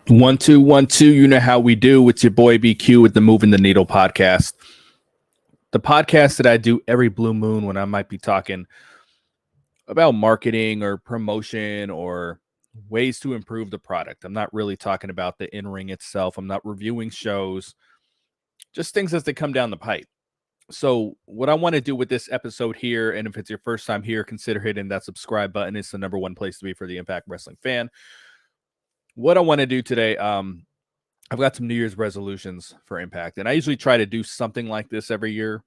One, two, 1, 2. You know how we do. It's your boy BQ with the Moving the Needle podcast. The podcast that I do every blue moon when I might be talking about marketing or promotion or ways to improve the product. I'm not really talking about the in-ring itself. I'm not reviewing shows, just things as they come down the pipe. So what I want to do with this episode here, and if it's your first time here, consider hitting that subscribe button. It's the number one place to be for the Impact Wrestling fan. What I want to do today, I've got some New Year's resolutions for Impact, and I usually try to do something like this every year.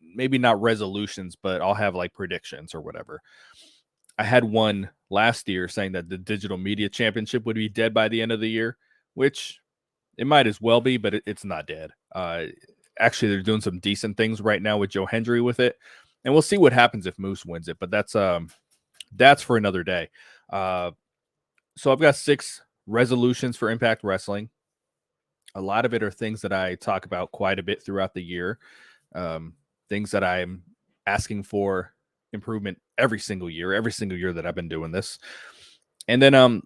Maybe not resolutions, but I'll have like predictions or whatever. I had one last year saying that the Digital Media Championship would be dead by the end of the year, which it might as well be, but it's not dead. Actually, they're doing some decent things right now with Joe Hendry with it, and we'll see what happens if Moose wins it. But that's for another day. So I've got 6 resolutions for Impact Wrestling. A lot of it are things that I talk about quite a bit throughout the year. Things that I'm asking for improvement every single year that I've been doing this. And then I'm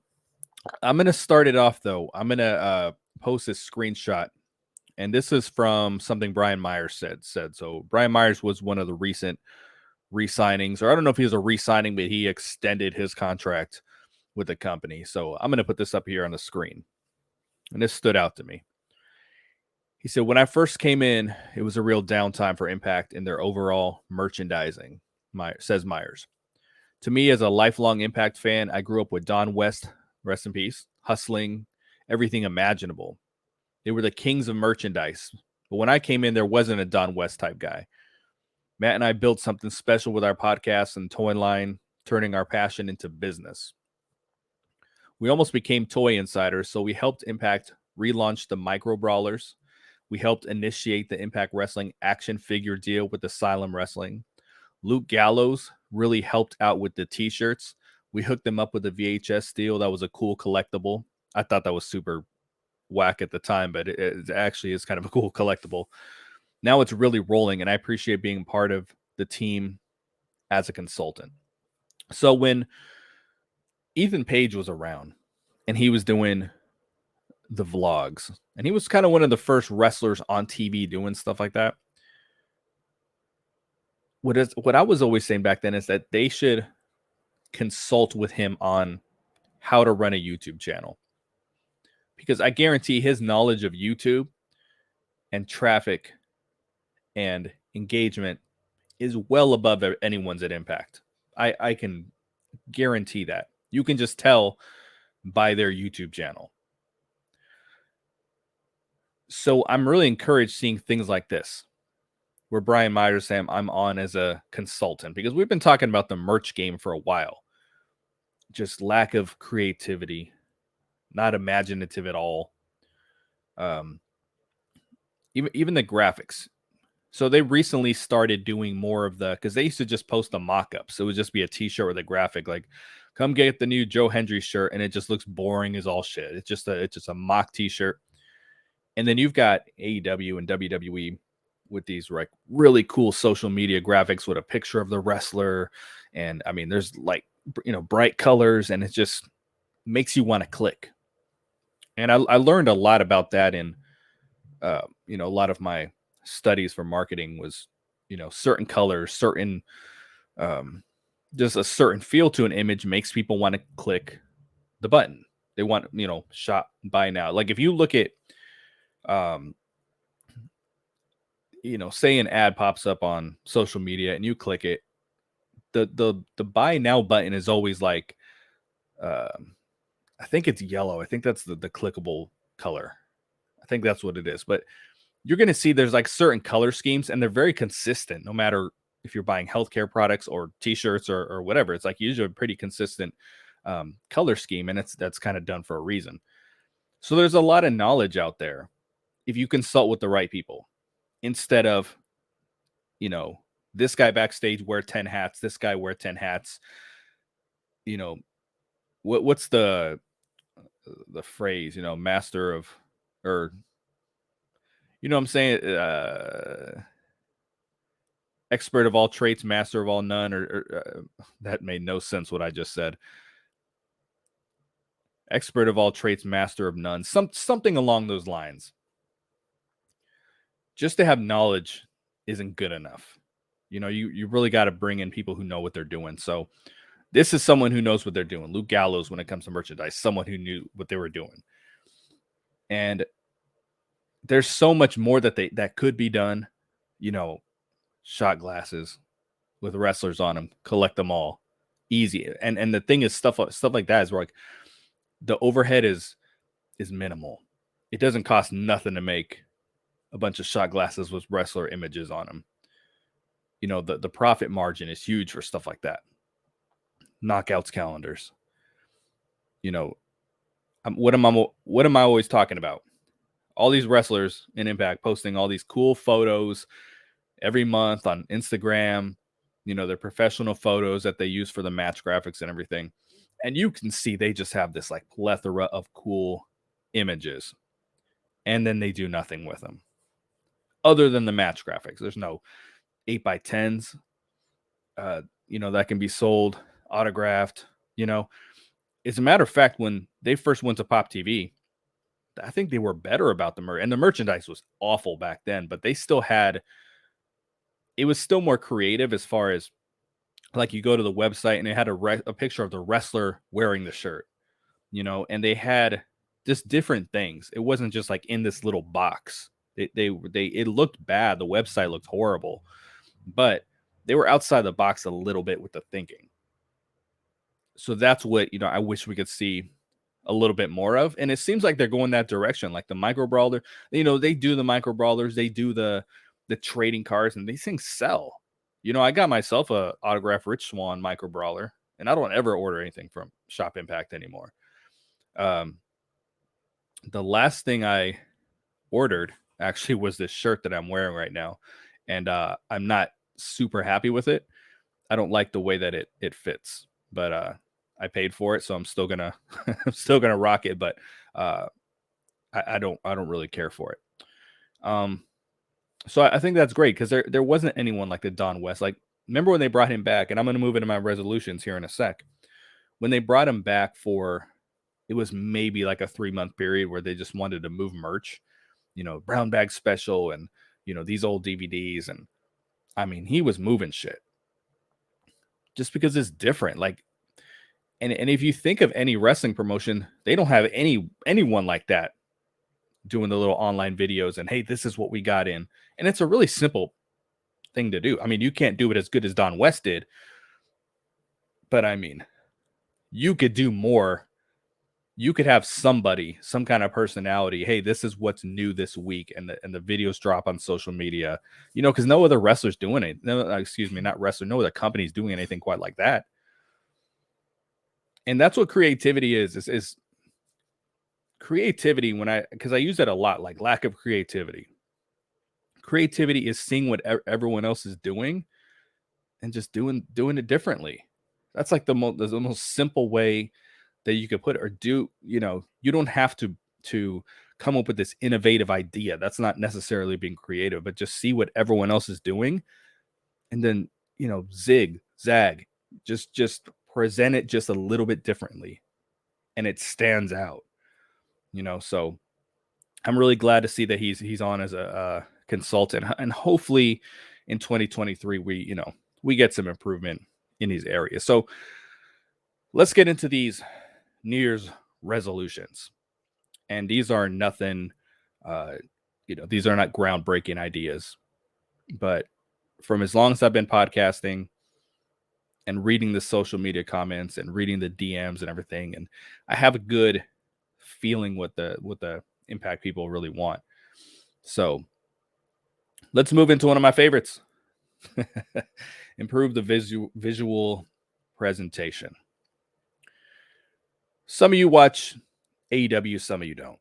going to start it off though. I'm going to post this screenshot, and this is from something Brian Meyers said. So Brian Meyers was one of the recent re-signings, or I don't know if he was a re-signing, but he extended his contract with the company. So I'm going to put this up here on the screen. And this stood out to me. He said, when I first came in, it was a real downtime for Impact in their overall merchandising, says Meyers. To me, as a lifelong Impact fan, I grew up with Don West, rest in peace, hustling everything imaginable. They were the kings of merchandise. But when I came in, there wasn't a Don West type guy. Matt and I built something special with our podcast and toy line, turning our passion into business. We almost became toy insiders, so we helped Impact relaunch the micro brawlers. We helped initiate the Impact Wrestling action figure deal with Asylum Wrestling. Luke Gallows really helped out with the t-shirts. We hooked them up with a VHS deal. That was a cool collectible. I thought that was super whack at the time, but it actually is kind of a cool collectible. Now it's really rolling, and I appreciate being part of the team as a consultant. So when Ethan Page was around and he was doing the vlogs, and he was kind of one of the first wrestlers on TV doing stuff like that. What I was always saying back then is that they should consult with him on how to run a YouTube channel, because I guarantee his knowledge of YouTube and traffic and engagement is well above anyone's at Impact. I can guarantee that. You can just tell by their YouTube channel. So I'm really encouraged seeing things like this, where Brian Meyers saying I'm on as a consultant, because we've been talking about the merch game for a while. Just lack of creativity, not imaginative at all. Even the graphics. So they recently started doing more of because they used to just post the mock-ups. So it would just be a t-shirt with a graphic like, come get the new Joe Hendry shirt, and it just looks boring as all shit. It's just a mock t-shirt. And then you've got AEW and WWE with these like really cool social media graphics with a picture of the wrestler. And I mean, there's like, bright colors, and it just makes you want to click. And I learned a lot about that in, a lot of my studies for marketing was, certain colors, certain, just a certain feel to an image makes people want to click the button. They want, shop, buy now. Like if you look at, say an ad pops up on social media and you click it, the buy now button is always like, I think it's yellow. I think that's the clickable color. I think that's what it is. But you're going to see there's like certain color schemes, and they're very consistent, no matter if you're buying healthcare products or t-shirts or whatever. It's like usually a pretty consistent color scheme, and that's kind of done for a reason. So there's a lot of knowledge out there if you consult with the right people, instead of, this guy backstage wear 10 hats, this guy wear 10 hats. What's the phrase, master of, or, what I'm saying, expert of all traits, master of all none, or that made no sense what I just said. expert of all traits, master of none, something along those lines. Just to have knowledge isn't good enough. You really got to bring in people who know what they're doing. So this is someone who knows what they're doing. Luke Gallows, when it comes to merchandise, someone who knew what they were doing. And there's so much more that could be done. Shot glasses with wrestlers on them, collect them all, easy. And the thing is, stuff like that is where like the overhead is minimal. It doesn't cost nothing to make a bunch of shot glasses with wrestler images on them. The profit margin is huge for stuff like that. Knockouts calendars. What am I always talking about? All these wrestlers in Impact posting all these cool photos every month on Instagram, their professional photos that they use for the match graphics and everything. And you can see they just have this like plethora of cool images. And then they do nothing with them other than the match graphics. There's no 8x10s, that can be sold, autographed. As a matter of fact, when they first went to Pop TV, I think they were better about the merch, and the merchandise was awful back then, but they still had, it was still more creative as far as like you go to the website and it had a picture of the wrestler wearing the shirt, and they had just different things. It wasn't just like in this little box. It looked bad. The website looked horrible, but they were outside the box a little bit with the thinking. So that's what, I wish we could see a little bit more of. And it seems like they're going that direction. Like the micro brawler, they do the micro brawlers, they do the trading cards, and these things sell. I got myself a autographed Rich Swann micro brawler, and I don't ever order anything from Shop Impact anymore. The last thing I ordered actually was this shirt that I'm wearing right now, and I'm not super happy with it. I don't like the way that it fits, but I paid for it, so I'm still gonna rock it. But I don't really care for it. So I think that's great because there wasn't anyone like the Don West. Like, remember when they brought him back? And I'm going to move into my resolutions here in a sec. When they brought him back it was maybe like a 3-month period where they just wanted to move merch, brown bag special and these old DVDs, and I mean he was moving shit just because it's different. Like, and if you think of any wrestling promotion, they don't have anyone like that doing the little online videos and, hey, this is what we got in. And it's a really simple thing to do. I mean, you can't do it as good as Don West did, but I mean, you could do more. You could have some kind of personality. Hey, this is what's new this week. And the videos drop on social media, because no other wrestler's doing it. No, excuse me, not wrestler. No other company's doing anything quite like that. And that's what creativity is creativity. Because I use that a lot, like lack of creativity. Creativity is seeing what everyone else is doing and just doing it differently. That's like the most simple way that you could put it. Or do, you don't have to come up with this innovative idea. That's not necessarily being creative, but just see what everyone else is doing. And then, zig, zag, just present it just a little bit differently. And it stands out, so I'm really glad to see that he's on as a consultant, and hopefully in 2023, we get some improvement in these areas. So let's get into these New Year's resolutions. And these are nothing, these are not groundbreaking ideas, but from as long as I've been podcasting and reading the social media comments and reading the DMs and everything, and I have a good feeling what the Impact people really want. So let's move into one of my favorites. Improve the visual presentation. Some of you watch AEW, some of you don't.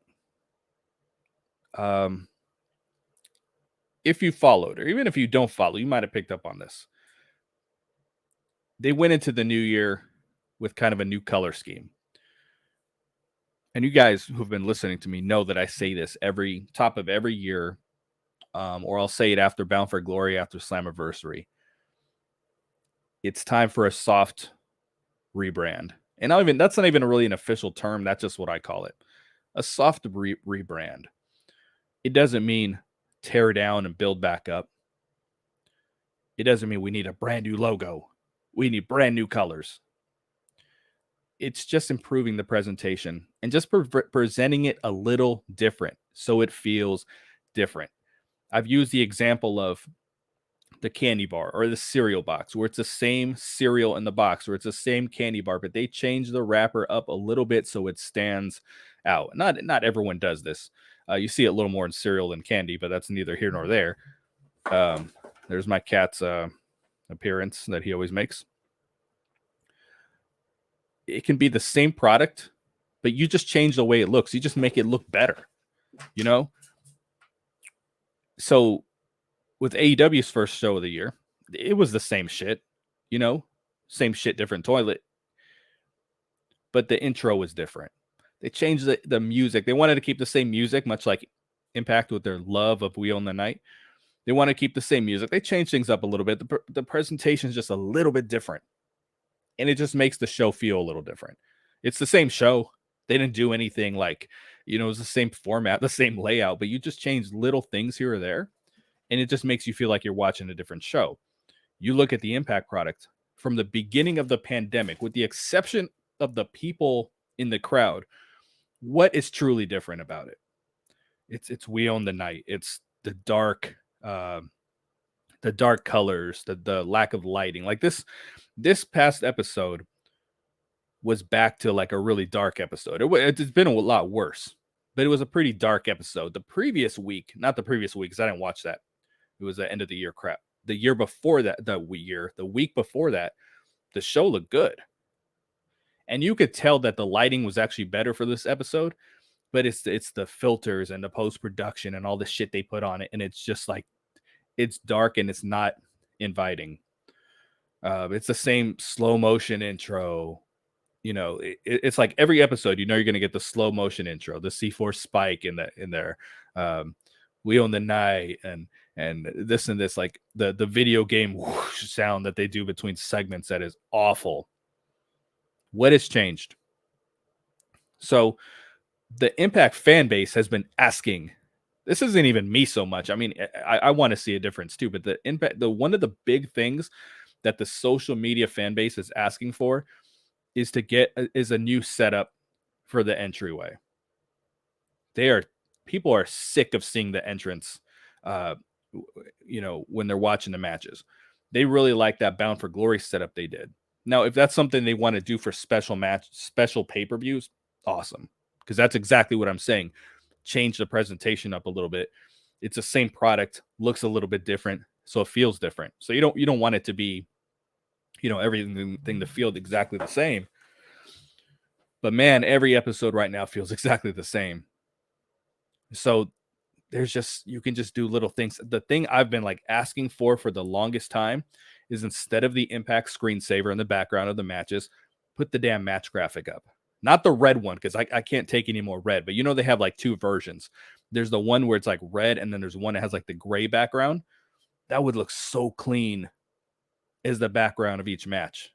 If you followed, or even if you don't follow, you might have picked up on this. They went into the new year with kind of a new color scheme. And you guys who've been listening to me know that I say this every top of every year, or I'll say it after Bound for Glory, after Slammiversary. It's time for a soft rebrand. And that's not even really an official term. That's just what I call it. A soft rebrand. It doesn't mean tear down and build back up. It doesn't mean we need a brand new logo. We need brand new colors. It's just improving the presentation and just presenting it a little different so it feels different. I've used the example of the candy bar or the cereal box, where it's the same cereal in the box, where it's the same candy bar, but they change the wrapper up a little bit so it stands out. Not everyone does this. You see it a little more in cereal than candy, but that's neither here nor there. There's my cat's appearance that he always makes. It can be the same product, but you just change the way it looks. You just make it look better, you know? So with AEW's first show of the year, it was the same shit, you know? Same shit, different toilet. But the intro was different. They changed the music. They wanted to keep the same music, much like Impact with their love of We Own the Night. They want to keep the same music. They changed things up a little bit. The presentation is just a little bit different. And it just makes the show feel a little different. It's the same show. They didn't do anything like, it was the same format, the same layout, but you just change little things here or there. And it just makes you feel like you're watching a different show. You look at the Impact product from the beginning of the pandemic, with the exception of the people in the crowd, what is truly different about it? It's We Own the Night. It's the dark colors, the lack of lighting. Like this past episode was back to like a really dark episode. It's been a lot worse, but it was a pretty dark episode. The previous week, not the previous week, because I didn't watch that. It was the end of the year crap. The year before that, the week before that, the show looked good. And you could tell that the lighting was actually better for this episode, but it's the filters and the post-production and all the shit they put on it. And it's just like, it's dark and it's not inviting. It's the same slow motion intro. It's like every episode, you're going to get the slow motion intro, the C4 spike in there. We Own the Night and this and this, like the video game whoosh sound that they do between segments that is awful. What has changed? So the Impact fan base has been asking. This isn't even me so much. I mean, I want to see a difference too, but one of the big things that the social media fan base is asking for is a new setup for the entryway. People are sick of seeing the entrance, when they're watching the matches. They really like that Bound for Glory setup they did. Now, if that's something they want to do for special pay-per-views, awesome. Because that's exactly what I'm saying. Change the presentation up a little bit. It's the same product, looks a little bit different, so it feels different. So you don't want it to be, everything to feel exactly the same. But man, every episode right now feels exactly the same. So you can just do little things. The thing I've been like asking for the longest time is, instead of the Impact screensaver in the background of the matches, put the damn match graphic up. Not the red one, because I can't take any more red. But they have like two versions. There's the one where it's like red, and then there's one that has like the gray background. That would look so clean as the background of each match.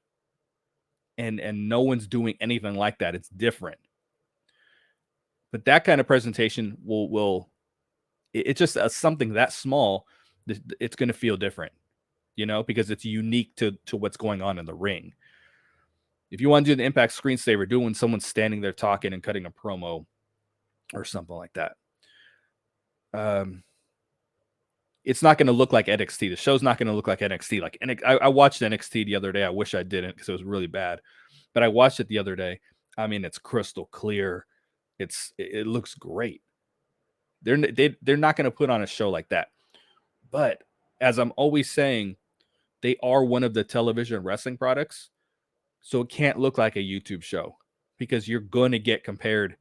And no one's doing anything like that. It's different. But that kind of presentation it's just something that small. It's going to feel different, because it's unique to what's going on in the ring. If you want to do the Impact screensaver, do it when someone's standing there talking and cutting a promo or something like that. It's not going to look like NXT. The show's not going to look like NXT. Like, I watched NXT the other day. I wish I didn't, because it was really bad. But I watched it the other day. I mean, it's crystal clear. It looks great. They're not going to put on a show like that. But as I'm always saying, they are one of the television wrestling products. So it can't look like a YouTube show, because you're going to get compared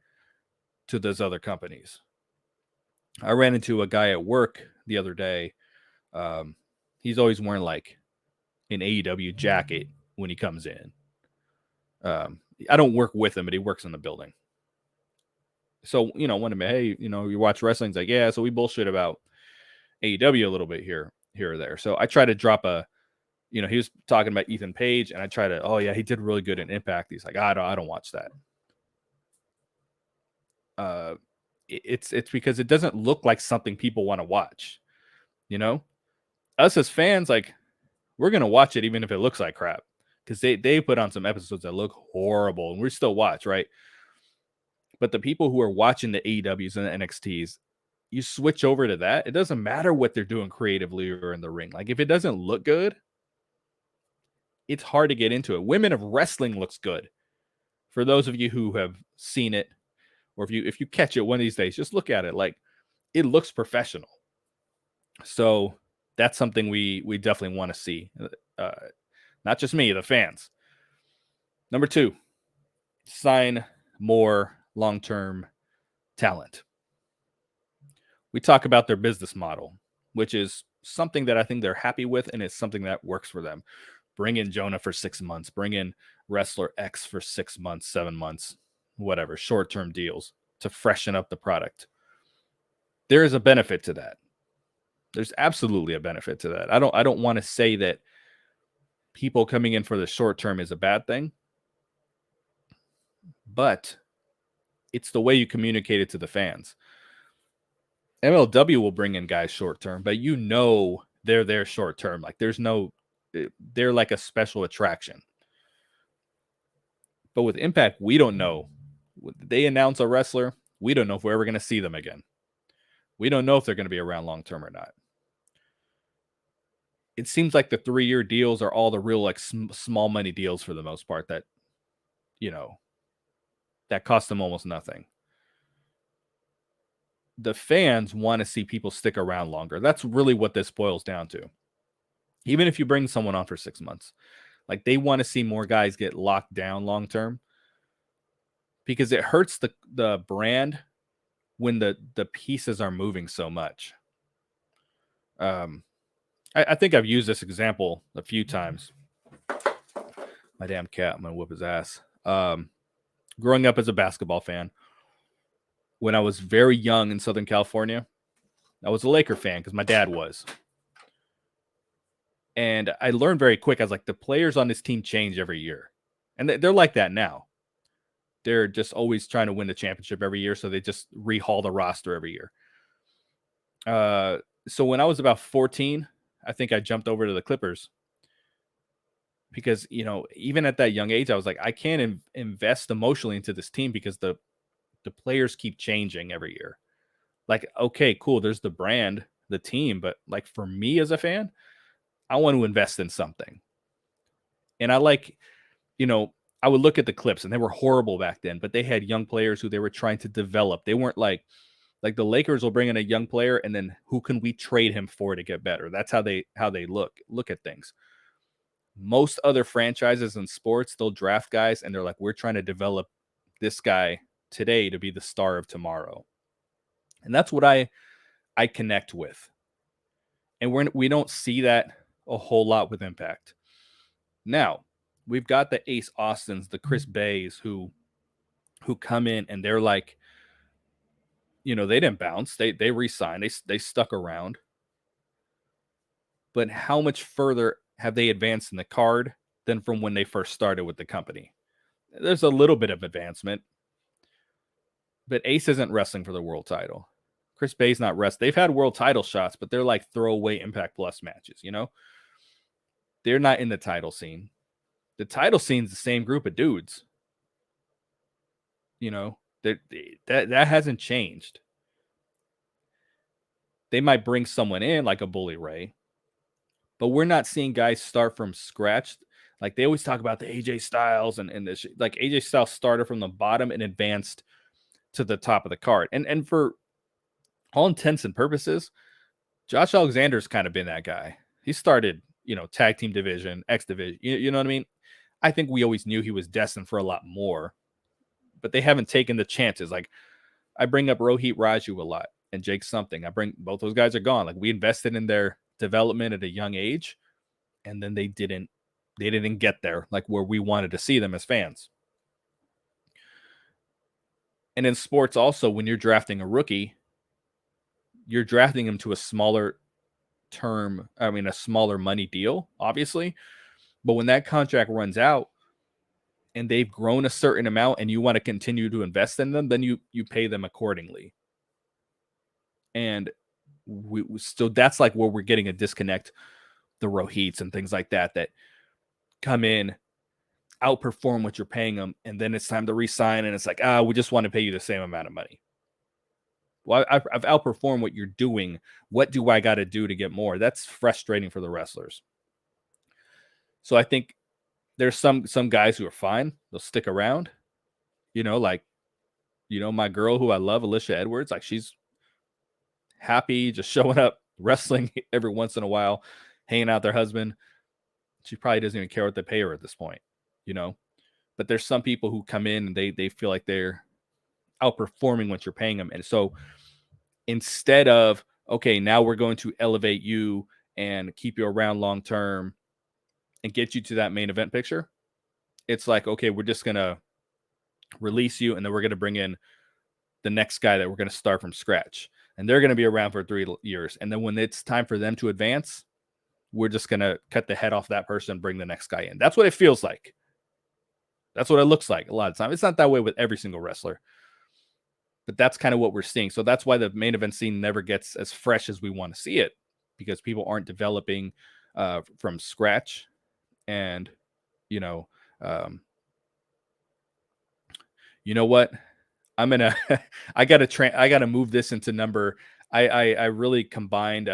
to those other companies. I ran into a guy at work the other day. He's always wearing like an AEW jacket when he comes in. I don't work with him, but he works in the building. So, one of them, hey, you watch wrestling? He's like, yeah, so we bullshit about AEW a little bit here or there. So I try to drop a He was talking about Ethan Page, and I try to, oh yeah, he did really good in Impact. He's like, I don't watch that. It's because it doesn't look like something people want to watch. Us as fans, like, we're gonna watch it even if it looks like crap, because they put on some episodes that look horrible, and we still watch, right? But the people who are watching the AEWs and the NXTs, you switch over to that. It doesn't matter what they're doing creatively or in the ring. Like, if it doesn't look good, it's hard to get into it. Women of Wrestling looks good. For those of you who have seen it, or if you catch it one of these days, just look at it. Like, it looks professional. So that's something we definitely want to see. Not just me, the fans. Number 2, sign more long-term talent. We talk about their business model, which is something that I think they're happy with, and it's something that works for them. Bring in Jonah for 6 months, bring in wrestler X for 6 months, 7 months, whatever, short-term deals to freshen up the product. There is a benefit to that. There's absolutely a benefit to that. I don't want to say that people coming in for the short term is a bad thing, but it's the way you communicate it to the fans. MLW will bring in guys short term, but they're there short term. Like, they're like a special attraction. But with Impact, we don't know. They announce a wrestler, we don't know if we're ever going to see them again. We don't know if they're going to be around long term or not. It seems like the 3-year deals are all the real, like, small money deals for the most part that cost them almost nothing. The fans want to see people stick around longer. That's really what this boils down to. Even if you bring someone on for 6 months, like, they want to see more guys get locked down long term, because it hurts the brand when the pieces are moving so much. I think I've used this example a few times. My damn cat, I'm gonna whoop his ass. Growing up as a basketball fan, when I was very young in Southern California, I was a Laker fan because my dad was. And I learned very quick, I was like, the players on this team change every year. And they're like that now. They're just always trying to win the championship every year, so they just rehaul the roster every year. So when I was about 14, I think I jumped over to the Clippers. Because, even at that young age, I was like, I can't invest emotionally into this team because the players keep changing every year. Like, okay, cool, there's the brand, the team, but, like, for me as a fan, I want to invest in something. And I like, I would look at the Clips, and they were horrible back then, but they had young players who they were trying to develop. They weren't like the Lakers will bring in a young player, and then who can we trade him for to get better? That's how they look at things. Most other franchises in sports, they'll draft guys, and they're like, we're trying to develop this guy today to be the star of tomorrow. And that's what I connect with. And we don't see that a whole lot with Impact. Now, we've got the Ace Austins, the Chris Bays, who come in, and they're like, they didn't bounce. They re-signed. They stuck around. But how much further have they advanced in the card than from when they first started with the company? There's a little bit of advancement. But Ace isn't wrestling for the world title. Chris Bay's not wrestling. They've had world title shots, but they're like throwaway Impact Plus matches, They're not in the title scene. The title scene's the same group of dudes. That hasn't changed. They might bring someone in like a Bully Ray, but we're not seeing guys start from scratch. Like, they always talk about the AJ Styles and this, like, AJ Styles started from the bottom and advanced to the top of the card. And for all intents and purposes, Josh Alexander's kind of been that guy. He started, tag team division, X division. You know what I mean? I think we always knew he was destined for a lot more, but they haven't taken the chances. Like, I bring up Rohit Raju a lot and Jake Something. Both those guys are gone. Like, we invested in their development at a young age, and then they didn't get there, like, where we wanted to see them as fans. And in sports also, when you're drafting a rookie, you're drafting him to a smaller term, I mean, a smaller money deal, obviously. But when that contract runs out and they've grown a certain amount and you want to continue to invest in them, then you pay them accordingly. And we still, that's like where we're getting a disconnect. The Rohits and things like that come in, outperform what you're paying them, and then it's time to re-sign, and it's like, we just want to pay you the same amount of money. Well, I've outperformed what you're doing. What do I got to do to get more? That's frustrating for the wrestlers. So I think there's some guys who are fine. They'll stick around. Like, my girl who I love, Alicia Edwards, like she's happy just showing up, wrestling every once in a while, hanging out with their husband. She probably doesn't even care what they pay her at this point, But there's some people who come in and they feel like they're outperforming what you're paying them. And so instead of, okay, now we're going to elevate you and keep you around long term and get you to that main event picture, it's like, okay, we're just going to release you and then we're going to bring in the next guy that we're going to start from scratch. And they're going to be around for 3 years. And then when it's time for them to advance, we're just going to cut the head off that person and bring the next guy in. That's what it feels like. That's what it looks like a lot of time. It's not that way with every single wrestler, but that's kind of what we're seeing. So that's why the main event scene never gets as fresh as we want to see it, because people aren't developing from scratch. And, you know what? I'm going to, I got to move this into number. I really combined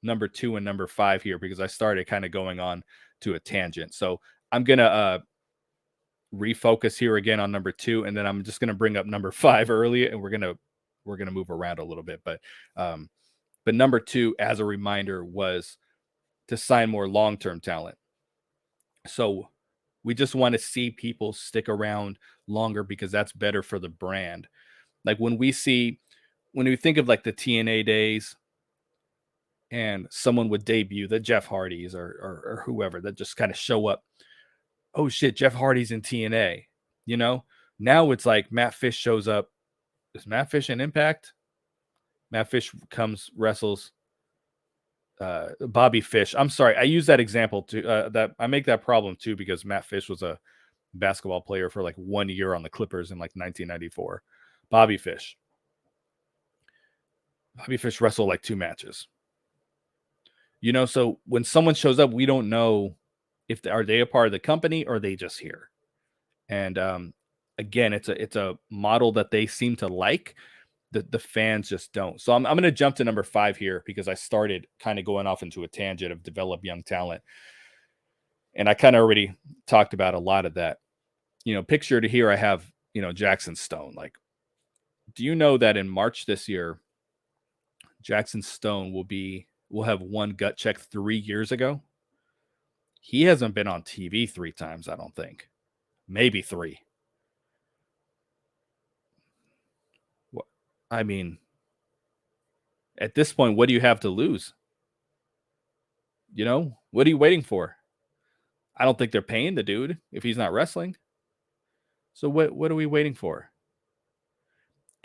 number 2 and number 5 here because I started kind of going on to a tangent. So I'm going to refocus here again on number 2, and then I'm just going to bring up number 5 early, and we're going to move around a little bit. But number 2, as a reminder, was to sign more long-term talent. So we just want to see people stick around longer because that's better for the brand. Like when we think of like the TNA days and someone would debut, the Jeff Hardys or whoever that just kind of show up. Oh shit, Jeff Hardy's in TNA. Now it's like Matt Fish shows up. Is Matt Fish in Impact? Matt Fish comes, wrestles Bobby Fish. I'm sorry, I use that example too. That I make that problem too because Matt Fish was a basketball player for like 1 year on the Clippers in like 1994. Bobby Fish wrestled like 2 matches. So when someone shows up, we don't know if are they a part of the company or are they just here. And again, it's a model that they seem to like. The fans just don't. So I'm going to jump to number 5 here because I started kind of going off into a tangent of develop young talent. And I kind of already talked about a lot of that. Picture to here, I have, Jackson Stone. Like, do you know that in March this year, Jackson Stone will have won gut check 3 years ago? He hasn't been on TV 3 times, I don't think. Maybe 3. I mean, at this point, what do you have to lose? What are you waiting for? I don't think they're paying the dude if he's not wrestling. So what are we waiting for?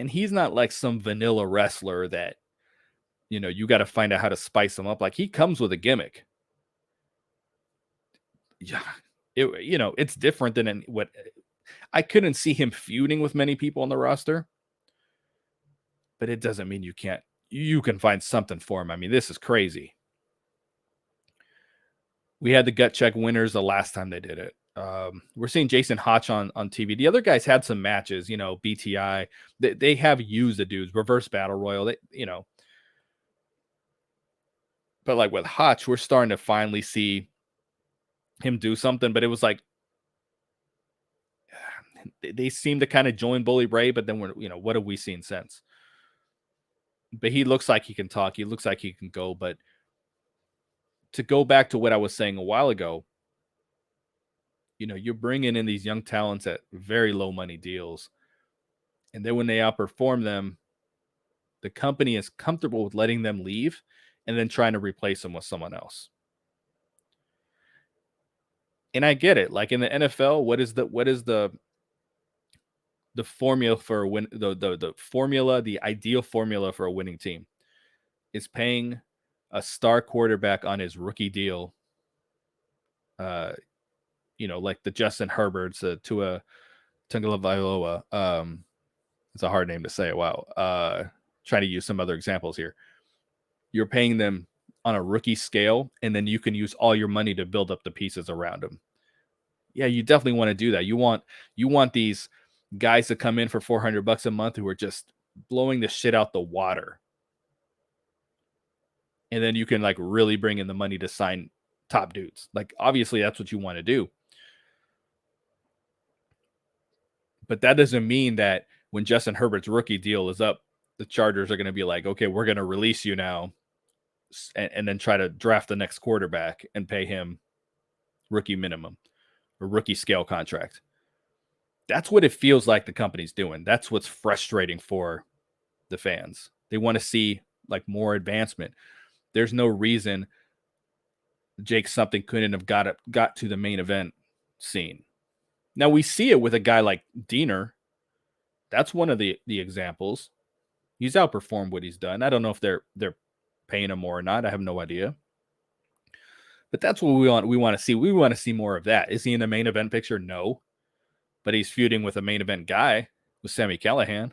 And he's not like some vanilla wrestler that, you got to find out how to spice him up. Like he comes with a gimmick. Yeah. It's different than what I couldn't see him feuding with many people on the roster, but it doesn't mean you can find something for him. I mean, this is crazy. We had the gut check winners the last time they did it. We're seeing Jason Hotch on TV. The other guys had some matches, BTI. They have used the dudes, reverse battle royal. But like with Hotch, we're starting to finally see him do something. But it was like they seem to kind of join Bully Ray, but then what have we seen since? But he looks like he can talk. He looks like he can go. But to go back to what I was saying a while ago, you're bringing in these young talents at very low money deals. And then when they outperform them, the company is comfortable with letting them leave and then trying to replace them with someone else. And I get it. Like in the NFL, what is the formula for a win? The ideal formula for a winning team is paying a star quarterback on his rookie deal, like the Justin Herberts, Tua Tagovailoa. It's a hard name to say. Wow. Trying to use some other examples here. You're paying them on a rookie scale, and then you can use all your money to build up the pieces around them. Yeah, you definitely want to do that. You want these guys to come in for $400 a month who are just blowing the shit out the water. And then you can like really bring in the money to sign top dudes. Like obviously that's what you want to do. But that doesn't mean that when Justin Herbert's rookie deal is up, the Chargers are going to be like, okay, we're going to release you now and then try to draft the next quarterback and pay him rookie minimum or rookie scale contract. That's what it feels like the company's doing. That's what's frustrating for the fans. They want to see like more advancement. There's no reason Jake something couldn't have got to the main event scene. Now we see it with a guy like Diener. That's one of the examples. He's outperformed what he's done. I don't know if they're paying him more or not. I have no idea. But that's what we want to see. We want to see more of that. Is he in the main event picture? No. But he's feuding with a main event guy, with Sami Callihan.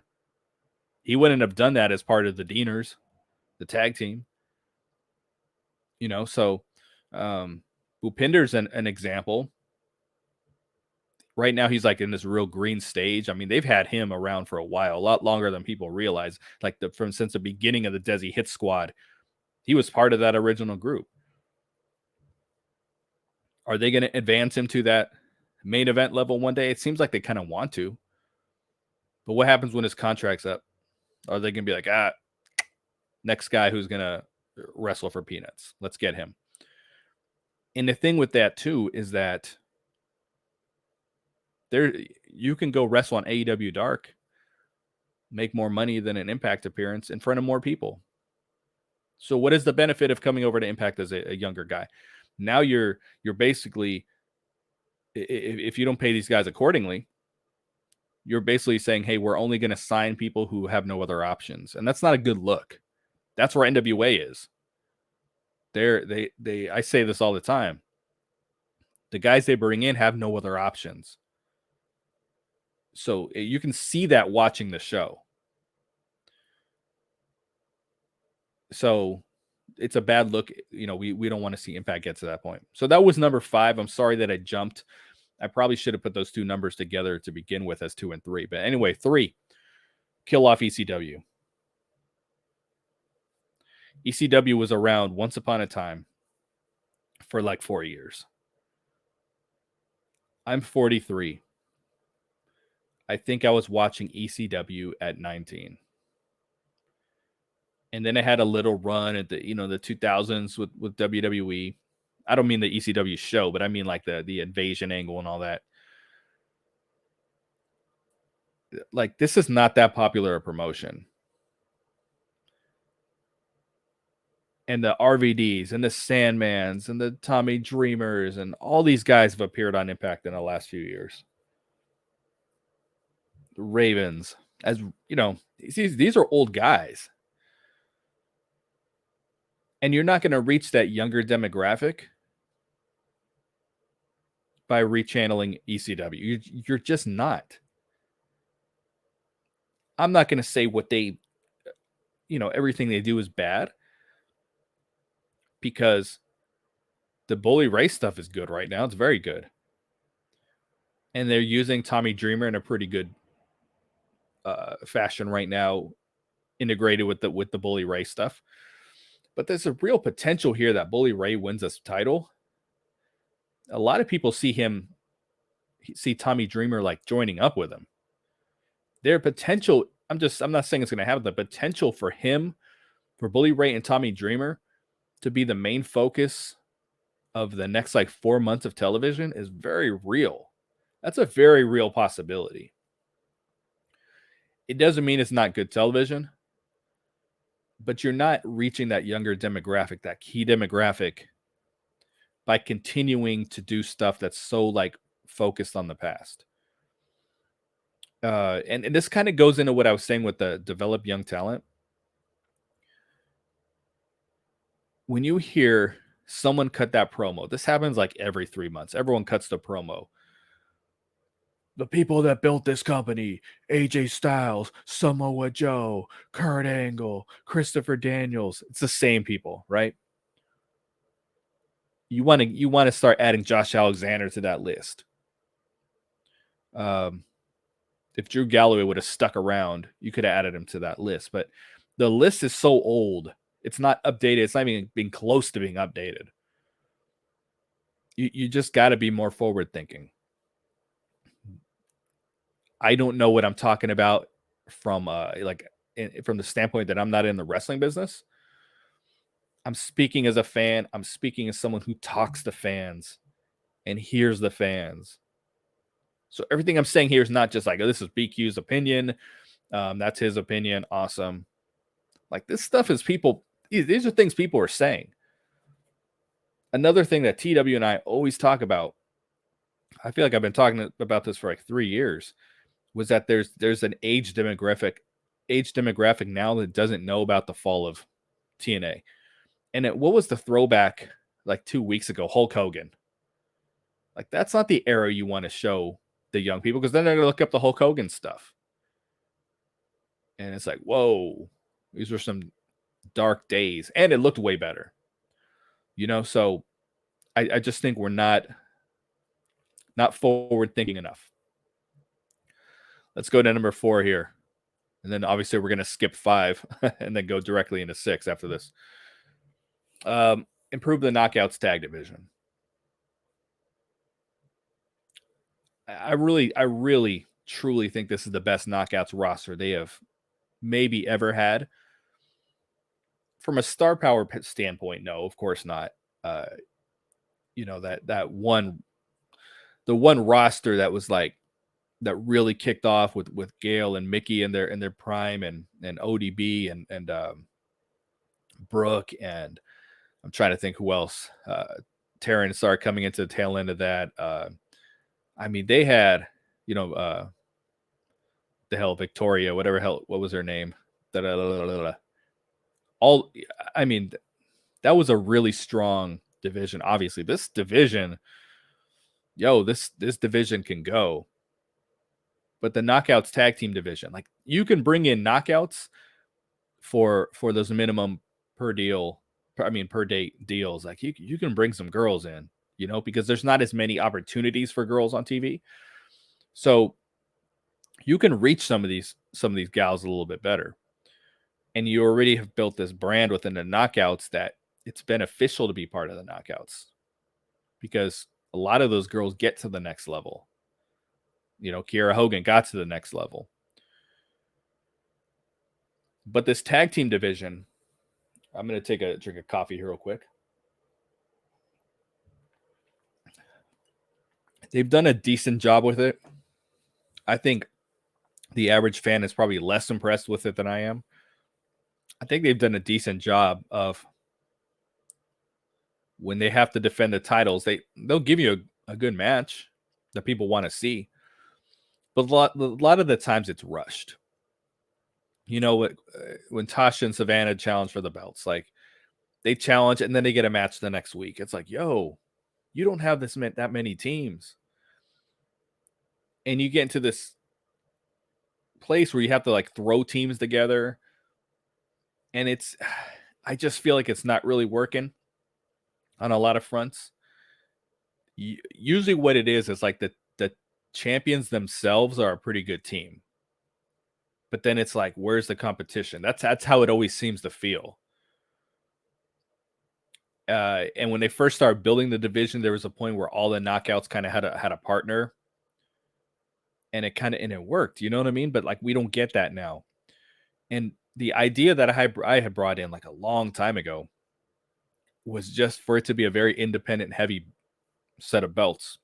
He wouldn't have done that as part of the Dieners, the tag team. So Bupinder's an example. Right now, he's like in this real green stage. I mean, they've had him around for a while, a lot longer than people realize. Like since the beginning of the Desi Hit Squad, he was part of that original group. Are they going to advance him to that main event level one day? It seems like they kind of want to. But what happens when his contract's up? Are they going to be like, next guy who's going to wrestle for peanuts? Let's get him. And the thing with that, too, is that you can go wrestle on AEW Dark, make more money than an Impact appearance in front of more people. So what is the benefit of coming over to Impact as a younger guy? Now you're basically, if you don't pay these guys accordingly, you're basically saying, hey, we're only going to sign people who have no other options. And that's not a good look. That's where NWA is. I say this all the time. The guys they bring in have no other options. So you can see that watching the show. So it's a bad look. We don't want to see Impact get to that point. So that was number 5. I'm sorry that I jumped. I probably should have put those two numbers together to begin with as 2 and 3. But anyway, 3, kill off ECW. ECW was around once upon a time for like 4 years. I'm 43. I think I was watching ECW at 19. And then I had a little run at the 2000s with WWE. I don't mean the ECW show, but I mean like the invasion angle and all that. Like, this is not that popular a promotion. And the RVDs and the Sandmans and the Tommy Dreamers and all these guys have appeared on Impact in the last few years. The Ravens, as you know, these are old guys. And you're not going to reach that younger demographic by rechanneling ECW. You're just not. I'm not going to say what they, everything they do is bad, because the Bully Ray stuff is good right now. It's very good. And they're using Tommy Dreamer in a pretty good fashion right now, integrated with the Bully Ray stuff. But there's a real potential here that Bully Ray wins this title. A lot of people see Tommy Dreamer like joining up with him. Their potential, I'm not saying it's going to happen. The potential for Bully Ray and Tommy Dreamer to be the main focus of the next like 4 months of television is very real. That's a very real possibility. It doesn't mean it's not good television, but you're not reaching that younger demographic, that key demographic, by continuing to do stuff that's so like focused on the past. And this kind of goes into what I was saying with the develop young talent. when you hear someone cut that promo, this happens like every 3 months. Everyone cuts the promo. The people that built this company, AJ Styles, Samoa Joe, Kurt Angle, Christopher Daniels, it's the same people, right? You want to start adding Josh Alexander to that list. If Drew Galloway would have stuck around, you could have added him to that list. But the list is so old, it's not updated. It's not even being close to being updated. You just got to be more forward thinking. I don't know what I'm talking about from from the standpoint that I'm not in the wrestling business. I'm speaking as a fan. I'm speaking as someone who talks to fans and hears the fans. So everything I'm saying here is not just like, oh, this is BQ's opinion. That's his opinion. Awesome. Like, this stuff is people. These are things people are saying. Another thing that TW and I always talk about, I feel like I've been talking about this for like 3 years, was that there's an age demographic now that doesn't know about the fall of TNA. And what was the throwback like 2 weeks ago? Hulk Hogan. Like, that's not the era you want to show the young people, because then they're going to look up the Hulk Hogan stuff. And it's like, whoa, these were some dark days. And it looked way better. So I just think we're not forward thinking enough. Let's go to number 4 here. And then obviously we're going to skip 5 and then go directly into 6 after this. Improve the Knockouts tag division. I really, truly think this is the best Knockouts roster they have maybe ever had. From a star power standpoint, no, of course not. The one roster that was like, that really kicked off with Gale and Mickey in their prime, and ODB and Brooke, and I'm trying to think who else. Taryn started coming into the tail end of that. They had, the hell, Victoria, what was her name? That was a really strong division. Obviously, this division, this division can go. But the Knockouts tag team division, like, you can bring in Knockouts for those minimum per date deals. Like, you can bring some girls in, because there's not as many opportunities for girls on TV. So you can reach some of these gals a little bit better. And you already have built this brand within the Knockouts that it's beneficial to be part of the Knockouts, because a lot of those girls get to the next level. Kiera Hogan got to the next level. But this tag team division, I'm going to take a drink of coffee here real quick. They've done a decent job with it. I think the average fan is probably less impressed with it than I am. I think they've done a decent job of, when they have to defend the titles, they'll give you a good match that people want to see. But a lot of the times it's rushed. When Tasha and Savannah challenge for the belts, like, they challenge and then they get a match the next week. It's like, yo, you don't have that many teams. And you get into this place where you have to like throw teams together. And I just feel like it's not really working on a lot of fronts. Usually what it is like the champions themselves are a pretty good team. But then it's like, where's the competition? That's how it always seems to feel. And when they first started building the division, there was a point where all the Knockouts kind of had a partner, and it worked. You know what I mean? But like, we don't get that now. And the idea that I had brought in like a long time ago was just for it to be a very independent heavy set of belts.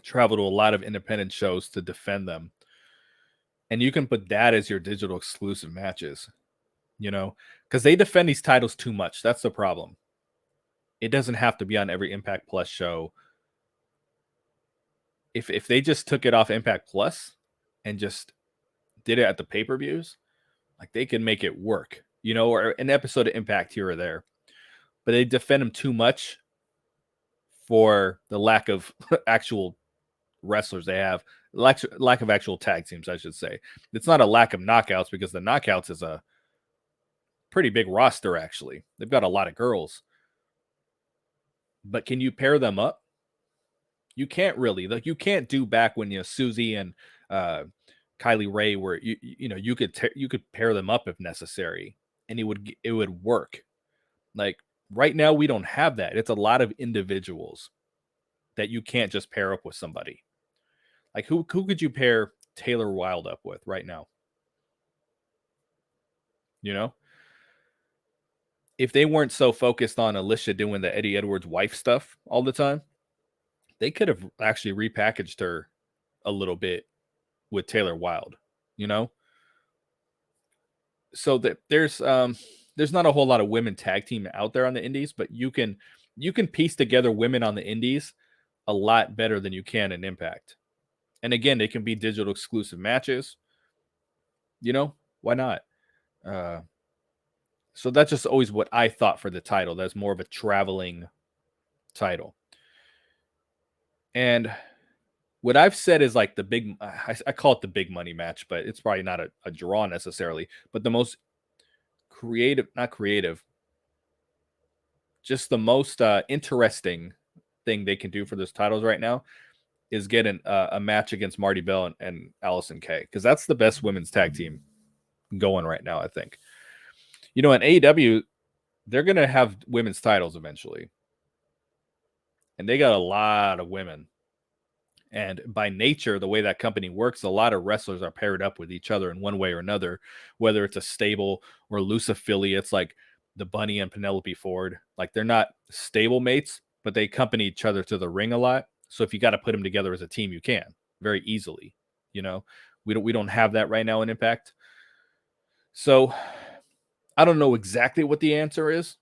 Travel to a lot of independent shows to defend them. And you can put that as your digital exclusive matches, because they defend these titles too much. That's the problem. It doesn't have to be on every Impact Plus show. If they just took it off Impact Plus and just did it at the pay-per-views, like, they can make it work, or an episode of Impact here or there. but they defend them too much for the lack of actual wrestlers they have, lack of actual tag teams, I should say. It's not a lack of knockouts, because the knockouts is a pretty big roster, actually. They've got a lot of girls. But can you pair them up? You can't really. Like, you can't do back when Susie and Kylie Ray were you could pair them up if necessary, and it would work. Like, right now we don't have that. It's a lot of individuals that you can't just pair up with somebody. Like, who could you pair Taylor Wilde up with right now? If they weren't so focused on Alicia doing the Eddie Edwards wife stuff all the time, they could have actually repackaged her a little bit with Taylor Wilde, So that there's not a whole lot of women tag team out there on the indies, but you can piece together women on the indies a lot better than you can in Impact. And again, they can be digital exclusive matches. Why not? So that's just always what I thought for the title. That's more of a traveling title. And what I've said is like the big, I call it the big money match, but it's probably not a draw necessarily, but the most not creative, just the most interesting thing they can do for those titles right now is get a match against Marty Bell and Allison Kay, because that's the best women's tag team going right now, I think. In AEW, they're going to have women's titles eventually. And they got a lot of women. And by nature, the way that company works, a lot of wrestlers are paired up with each other in one way or another, whether it's a stable or loose affiliates like the Bunny and Penelope Ford. Like, they're not stable mates, but they accompany each other to the ring a lot. So if you got to put them together as a team, you can very easily. We don't have that right now in Impact. So I don't know exactly what the answer is,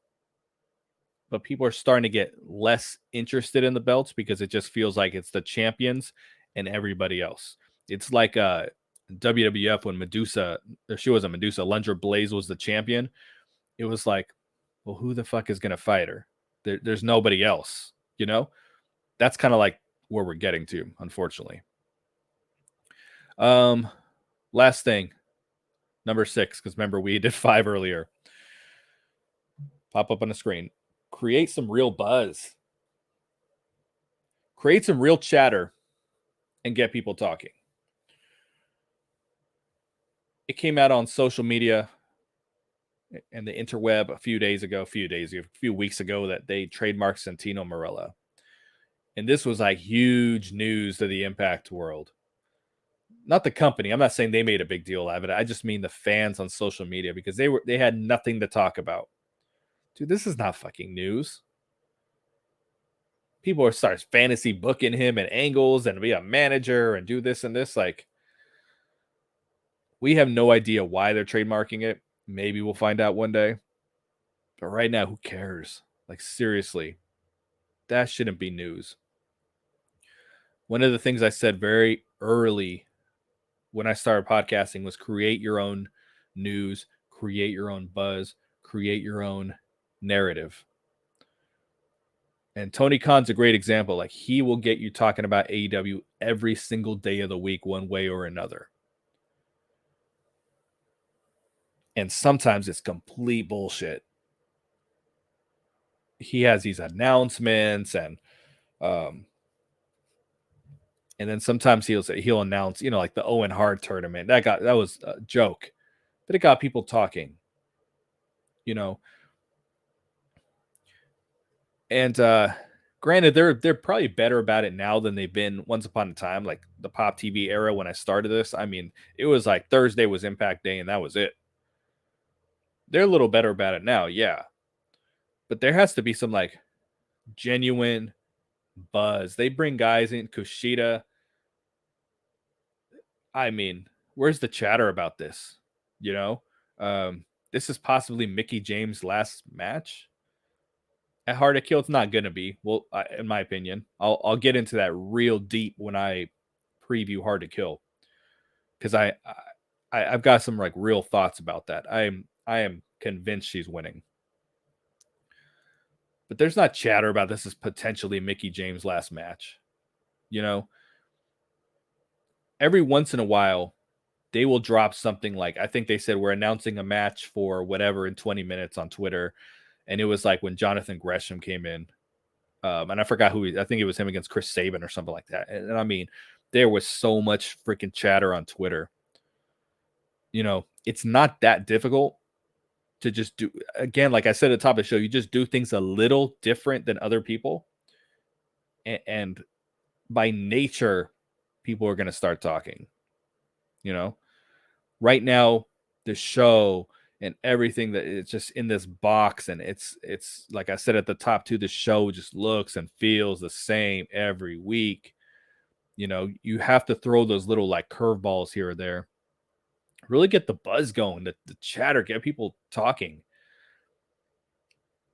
but people are starting to get less interested in the belts because it just feels like it's the champions and everybody else. It's like WWF when Medusa, she wasn't Medusa, Alundra Blaze was the champion. It was like, well, who the fuck is going to fight her? There's nobody else, That's kind of like where we're getting to, unfortunately. Last thing, number 6, because remember we did 5 earlier. Pop up on the screen. Create some real buzz. Create some real chatter and get people talking. It came out on social media and the interweb a few weeks ago that they trademarked Santino Marella. And this was like huge news to the Impact world. Not the company. I'm not saying they made a big deal out of it. I just mean the fans on social media, because they had nothing to talk about. Dude, this is not fucking news. People are start fantasy booking him at angles and be a manager and do this and this. Like, we have no idea why they're trademarking it. Maybe we'll find out one day. But right now, who cares? Like, seriously, that shouldn't be news. One of the things I said very early when I started podcasting was create your own news, create your own buzz, create your own narrative. And Tony Khan's a great example. Like, he will get you talking about AEW every single day of the week, one way or another. And sometimes it's complete bullshit. He has these announcements and then sometimes he'll announce, like the Owen Hart tournament. That was a joke, but it got people talking. And granted, they're probably better about it now than they've been once upon a time, like the Pop TV era when I started this. I mean, it was like Thursday was Impact Day and that was it. They're a little better about it now, yeah. But there has to be some like genuine buzz. They bring guys in, Kushida. I mean, where's the chatter about this? This is possibly Mickey James' last match at Hard to Kill. It's not gonna be. Well, in my opinion, I'll get into that real deep when I preview Hard to Kill, because I've got some like real thoughts about that. I am convinced she's winning. but there's not chatter about this is potentially Mickey James' last match. You know, every once in a while, they will drop something like, I think they said we're announcing a match for whatever in 20 minutes on Twitter. And it was like when Jonathan Gresham came in. And I forgot I think it was him against Chris Sabin or something like that. And I mean, there was so much freaking chatter on Twitter. You know, it's not that difficult to just do, again, like I said at the top of the show, you just do things a little different than other people. And by nature, people are going to start talking. You know, right now, the show and everything that it's just in this box, and it's like I said at the top too, the show just looks and feels the same every week. You know, you have to throw those little like curveballs here or there, really get the buzz going, the chatter, get people talking.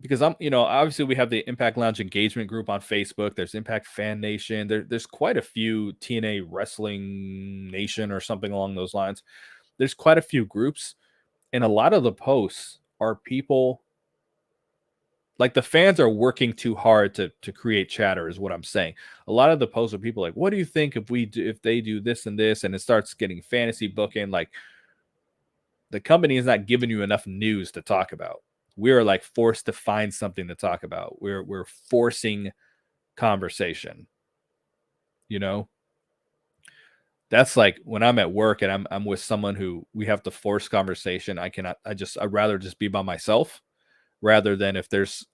Because obviously we have the Impact Lounge engagement group on Facebook. There's Impact Fan Nation. There's quite a few TNA Wrestling Nation or something along those lines. There's quite a few groups, and a lot of the posts are people like the fans are working too hard to create chatter is what I'm saying. A lot of the posts are people like, what do you think if they do this and this, and it starts getting fantasy booking? Like, the company is not giving you enough news to talk about. We are like forced to find something to talk about. We're forcing conversation. You know, that's like when I'm at work and I'm with someone who we have to force conversation. I'd rather just be by myself rather than if there's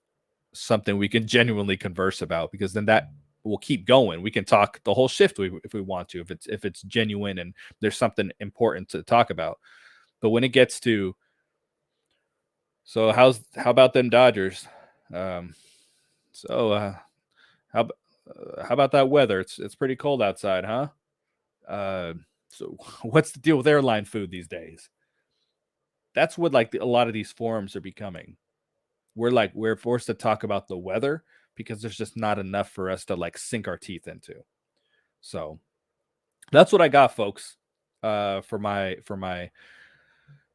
something we can genuinely converse about, because then that will keep going. We can talk the whole shift if we want to, if it's genuine and there's something important to talk about. But when it gets to, so how about them Dodgers? How about that weather? It's pretty cold outside, huh? So what's the deal with airline food these days? That's what like a lot of these forums are becoming. We're forced to talk about the weather because there's just not enough for us to like sink our teeth into. So that's what I got, folks, for my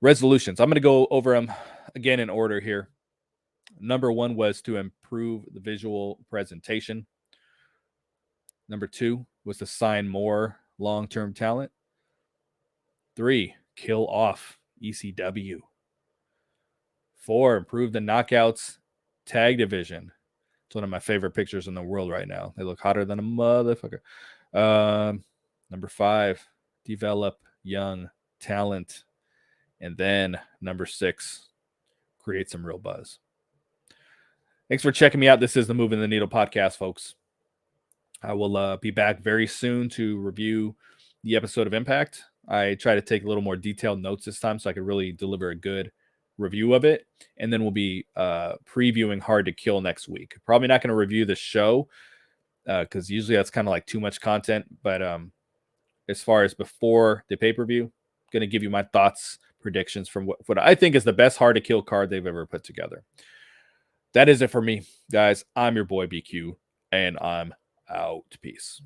resolutions. I'm going to go over them again in order here. Number 1 was to improve the visual presentation. Number 2 was to sign more long-term talent. 3, kill off ECW. 4, improve the Knockouts tag division. It's one of my favorite pictures in the world right now. They look hotter than a motherfucker. Number 5, develop young talent. And then number 6, create some real buzz. Thanks for checking me out. This is the Moving the Needle podcast, folks. I will be back very soon to review the episode of Impact. I try to take a little more detailed notes this time so I could really deliver a good review of it. And then we'll be previewing Hard to Kill next week. Probably not going to review the show because usually that's kind of like too much content. But as far as before the pay-per-view, going to give you my thoughts, predictions from what I think is the best Hard to Kill card they've ever put together. That is it for me, guys. I'm your boy BQ, and I'm out. Peace.